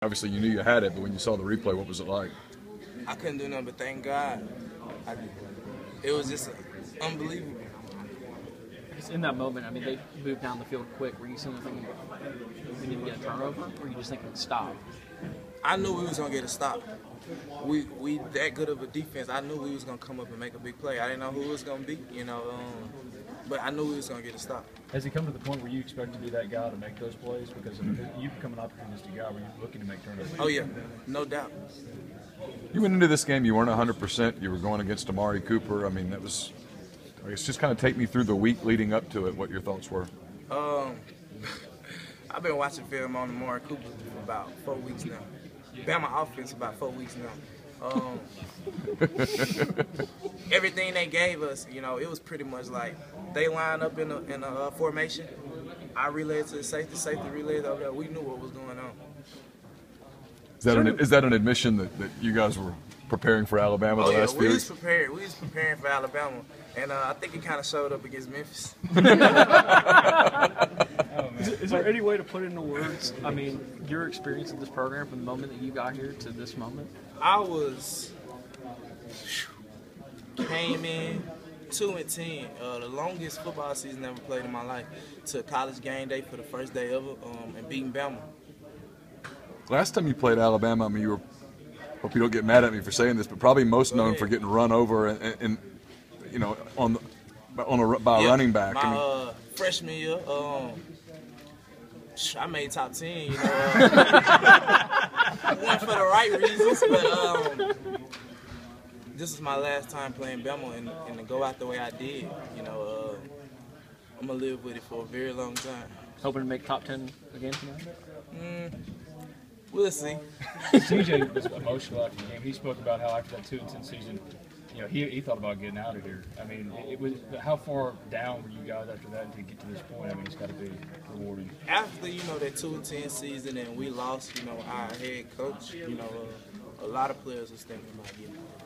obviously you knew you had it, but when you saw the replay, what was it like? I couldn't do nothing but thank God. It was just unbelievable. In that moment, I mean, they moved down the field quick. Were you sitting there thinking, we need to get a turnover? Or were you just thinking, stop? I knew we was going to get a stop. We that good of a defense. I knew we was going to come up and make a big play. I didn't know who it was going to be, you know, but I knew we was going to get a stop. Has it come to the point where you expect to be that guy to make those plays? Because you become an opportunistic guy where you're looking to make turnovers. Oh, yeah, no doubt. You went into this game, you weren't 100%. You were going against Amari Cooper. I mean, that was, I guess, just kind of take me through the week leading up to it, what your thoughts were. I've been watching film on Amari Cooper for about 4 weeks now. Bama offense about 4 weeks now. Everything they gave us, you know, it was pretty much like they lined up in a formation. I relayed to the safety relayed over there. We knew what was going on. Is that an admission that you guys were preparing for Alabama the last few weeks? We was preparing for Alabama, and I think it kind of showed up against Memphis. Is there any way to put into words, I mean, your experience in this program from the moment that you got here to this moment? I came in 2-10, the longest football season I ever played in my life, to college game day for the first day ever, and beating Bama. Last time you played Alabama, I mean, you were, hope you don't get mad at me for saying this, but probably most known for getting run over and you know, by a running back. My freshman year, I made top 10, you know. One for the right reasons, but this is my last time playing Bama, and to go out the way I did, you know, I'm going to live with it for a very long time. Hoping to make top 10 again tonight? We'll see. CJ was emotional after the game. He spoke about how after that 2-10 season, you know, he thought about getting out of here. I mean, it was, how far down were you guys after that to get to this point? I mean, it's got to be rewarding. After, you know, that 2-10 season and we lost, you know, our head coach, you know, a lot of players was thinking about getting out.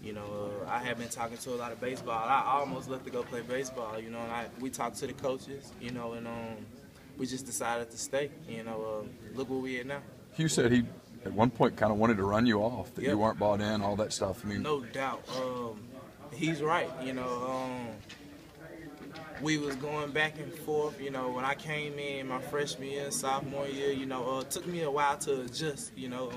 You know, I had been talking to a lot of baseball. I almost left to go play baseball, you know, and we talked to the coaches, you know, and we just decided to stay. You know, look where we at now. Hugh said he, at one point, kind of wanted to run you off, that you weren't bought in, all that stuff. I mean, no doubt. He's right. You know, we was going back and forth. You know, when I came in my freshman year, sophomore year, you know, it took me a while to adjust. You know,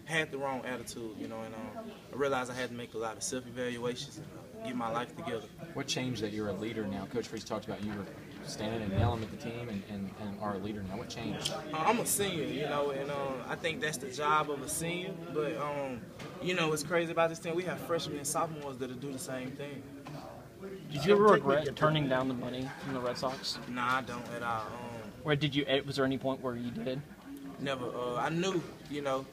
had the wrong attitude. You know, and I realized I had to make a lot of self-evaluations and get my life together. What changed that you're a leader now? Coach Freeze talked about you were standing and yelling at the team and are a leader now. What changed? I'm a senior, you know, and I think that's the job of a senior. But, you know, what's crazy about this team, we have freshmen and sophomores that'll do the same thing. Did you ever regret turning down the money from the Red Sox? Nah, I don't at all. Or was there any point where you did? Never. I knew, you know,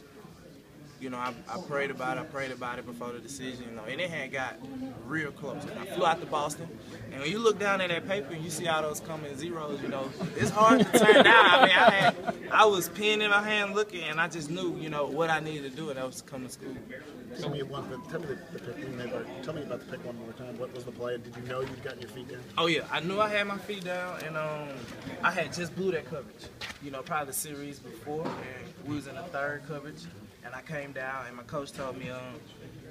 I prayed about it before the decision, you know, and it had got real close. And I flew out to Boston, and when you look down at that paper and you see all those coming zeros, you know, it's hard to turn down. I mean, I was pen in my hand looking, and I just knew, you know, what I needed to do, and that was to come to school. Tell me about the pick one more time. What was the play? Did you know you'd gotten your feet down? Oh yeah, I knew I had my feet down, and I had just blew that coverage. You know, probably the series before, and we was in the third coverage, and I came down, and my coach told me,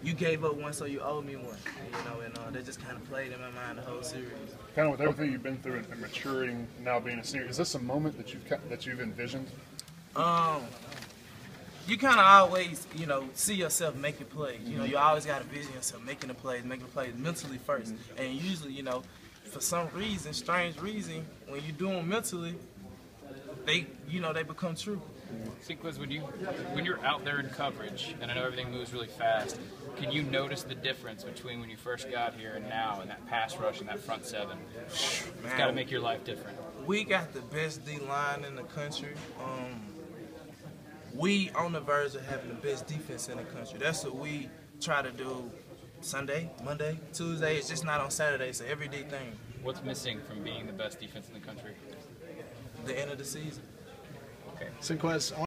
you gave up one, so you owe me one. You know, and that just kind of played in my mind the whole series. Kind of with everything you've been through and maturing, and now being a senior, is this a moment that you've envisioned? You kind of always, you know, see yourself making plays. You know, you always got to vision yourself making the plays mentally first. And usually, you know, for some reason, strange reason, when you do them mentally, they become true. Senquez, when you're out there in coverage, and I know everything moves really fast, can you notice the difference between when you first got here and now, and that pass rush and that front seven? It's got to make your life different. We got the best D-line in the country. We on the verge of having the best defense in the country. That's what we try to do Sunday, Monday, Tuesday. It's just not on Saturday. It's an everyday thing. What's missing from being the best defense in the country? The end of the season. Okay. Senquez,